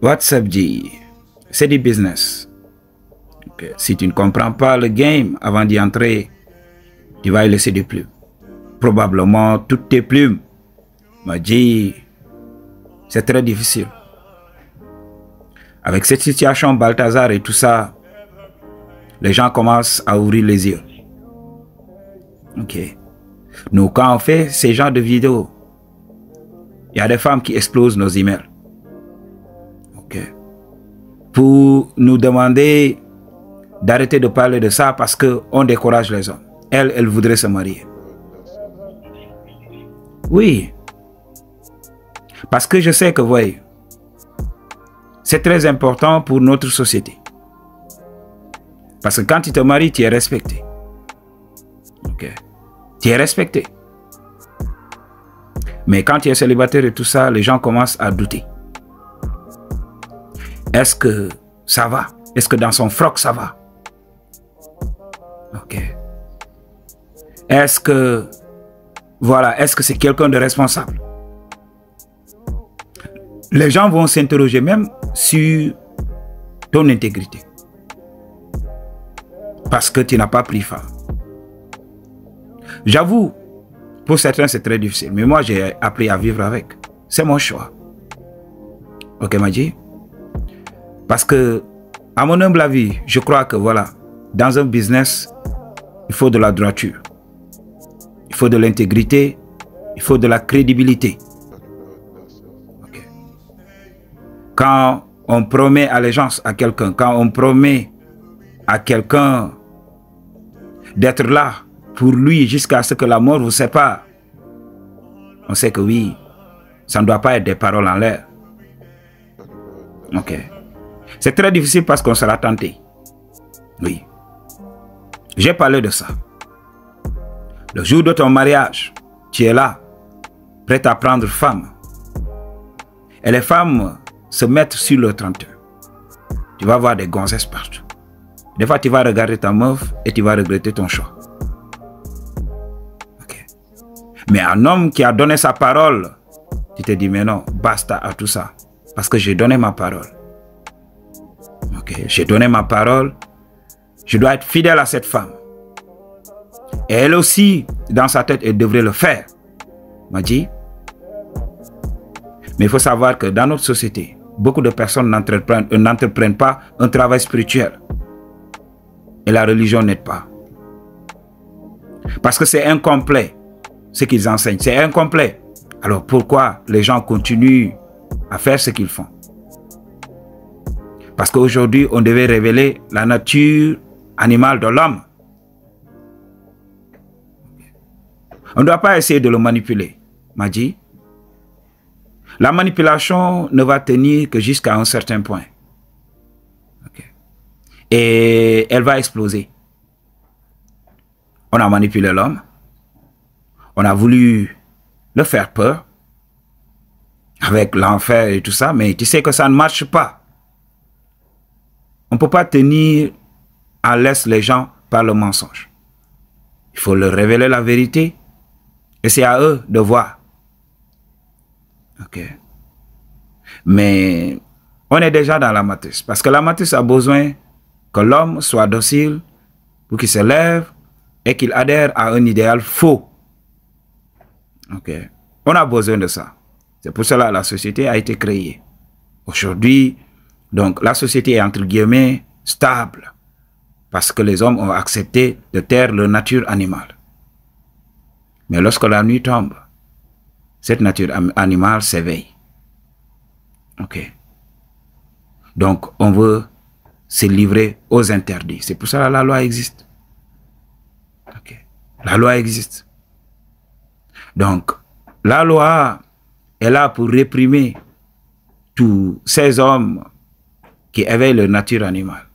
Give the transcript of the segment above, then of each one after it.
WhatsApp dit, c'est du business. Okay. Si tu ne comprends pas le game avant d'y entrer, tu vas y laisser des plumes. Probablement toutes tes plumes. M'a dit, c'est très difficile. Avec cette situation, Balthazar et tout ça, les gens commencent à ouvrir les yeux. Ok. Nous, quand on fait ces genres de vidéos, il y a des femmes qui explosent nos emails. Ok. Pour nous demander d'arrêter de parler de ça parce qu'on décourage les hommes. Elle voudrait se marier. Oui. Parce que je sais que, voyez, c'est très important pour notre société. Parce que quand tu te maries, tu es respecté. Ok. Tu es respecté. Mais quand tu es célibataire et tout ça, les gens commencent à douter. Est-ce que ça va? Est-ce que dans son froc, ça va? Ok. Est-ce que, voilà, est-ce que c'est quelqu'un de responsable? Les gens vont s'interroger même sur ton intégrité. Parce que tu n'as pas pris femme. J'avoue, pour certains c'est très difficile. Mais moi j'ai appris à vivre avec. C'est mon choix. Ok, Madji? Parce que, à mon humble avis, je crois que voilà, dans un business, il faut de la droiture. Il faut de l'intégrité. Il faut de la crédibilité. Okay. Quand on promet allégeance à quelqu'un, quand on promet à quelqu'un d'être là pour lui jusqu'à ce que la mort vous sépare, on sait que oui, ça ne doit pas être des paroles en l'air. Ok. C'est très difficile parce qu'on sera tenté. Oui. J'ai parlé de ça. Le jour de ton mariage, tu es là, prêt à prendre femme. Et les femmes se mettent sur le 31. Tu vas voir des gonzesses partout. Des fois, tu vas regarder ta meuf et tu vas regretter ton choix. Okay. Mais un homme qui a donné sa parole, tu te dis, mais non, basta à tout ça. Parce que j'ai donné ma parole. Okay. J'ai donné ma parole. Je dois être fidèle à cette femme. Et elle aussi, dans sa tête, elle devrait le faire. M'a dit. Mais il faut savoir que dans notre société, beaucoup de personnes n'entreprennent pas un travail spirituel. Et la religion n'aide pas. Parce que c'est incomplet ce qu'ils enseignent. C'est incomplet. Alors pourquoi les gens continuent à faire ce qu'ils font? Parce qu'aujourd'hui, on devait révéler la nature animale de l'homme. On ne doit pas essayer de le manipuler. M'a dit. La manipulation ne va tenir que jusqu'à un certain point. Okay. Et elle va exploser. On a manipulé l'homme. On a voulu le faire peur. Avec l'enfer et tout ça. Mais tu sais que ça ne marche pas. On ne peut pas tenir en laisse les gens par le mensonge. Il faut leur révéler la vérité. Et c'est à eux de voir. Ok. Mais on est déjà dans la matrice. Parce que la matrice a besoin que l'homme soit docile pour qu'il se lève et qu'il adhère à un idéal faux. Ok. On a besoin de ça. C'est pour cela que la société a été créée. Aujourd'hui, donc la société est entre guillemets stable. Parce que les hommes ont accepté de taire leur nature animale. Mais lorsque la nuit tombe, cette nature animale s'éveille. Ok. Donc, on veut se livrer aux interdits. C'est pour ça que la loi existe. Ok. La loi existe. Donc, la loi est là pour réprimer tous ces hommes qui éveillent leur nature animale.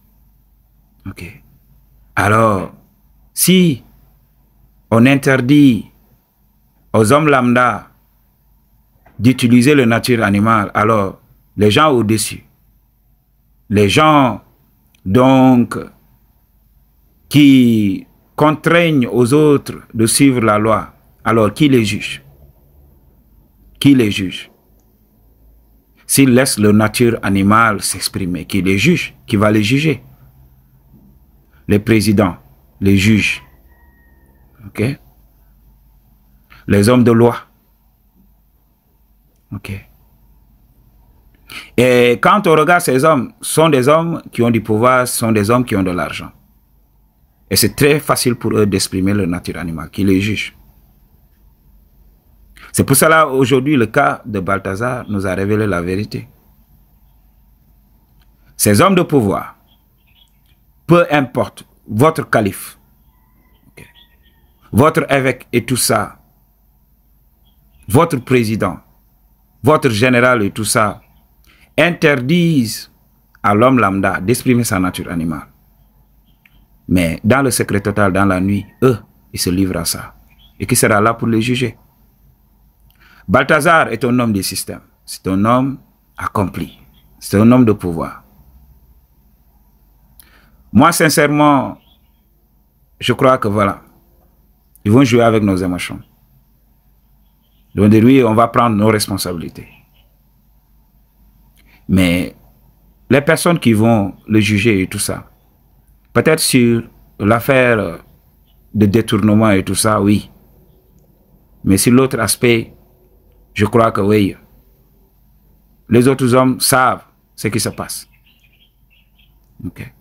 Ok. Alors, si on interdit aux hommes lambda d'utiliser la nature animale, alors les gens au-dessus, les gens donc qui contraignent aux autres de suivre la loi, alors qui les juge? Qui les juge? s'ils laissent leur nature animale s'exprimer, qui les juge, qui va les juger? Les présidents, les juges, ok? Les hommes de loi, ok? Et quand on regarde ces hommes, sont des hommes qui ont du pouvoir, sont des hommes qui ont de l'argent. Et c'est très facile pour eux d'exprimer leur nature animale, qui les juge. C'est pour cela, aujourd'hui, le cas de Balthazar nous a révélé la vérité. Ces hommes de pouvoir, peu importe votre calife, okay, votre évêque et tout ça, votre président, votre général et tout ça, interdisent à l'homme lambda d'exprimer sa nature animale. Mais dans le secret total, dans la nuit, eux, ils se livrent à ça. Et qui sera là pour les juger? Balthazar est un homme du système. C'est un homme accompli. C'est un homme de pouvoir. Moi, sincèrement, je crois que voilà, ils vont jouer avec nos émotions. Ils vont dire oui, on va prendre nos responsabilités. Mais les personnes qui vont le juger et tout ça, peut-être sur l'affaire de détournement et tout ça, oui. Mais sur l'autre aspect, je crois que oui, les autres hommes savent ce qui se passe. Ok.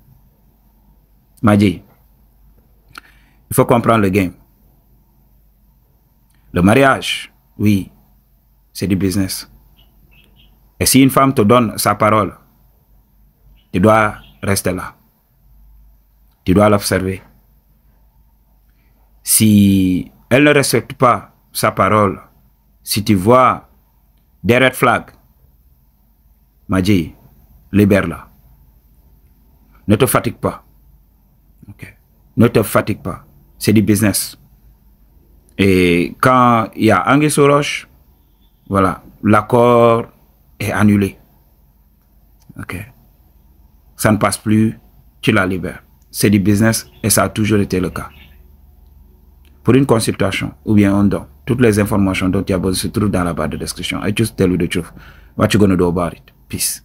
Madi, il faut comprendre le game. Le mariage, oui, c'est du business. Et si une femme te donne sa parole, tu dois rester là. Tu dois l'observer. Si elle ne respecte pas sa parole, si tu vois des red flags, Madji, libère-la. Ne te fatigue pas. Okay. Ne te fatigue pas. C'est du business. Et quand il y a anguille sous roche, voilà, l'accord est annulé. Ok. Ça ne passe plus, tu la libères. C'est du business et ça a toujours été le cas. Pour une consultation ou bien un don, toutes les informations dont tu as besoin se trouvent dans la barre de description. I just tell you the truth. What you gonna do about it? Peace.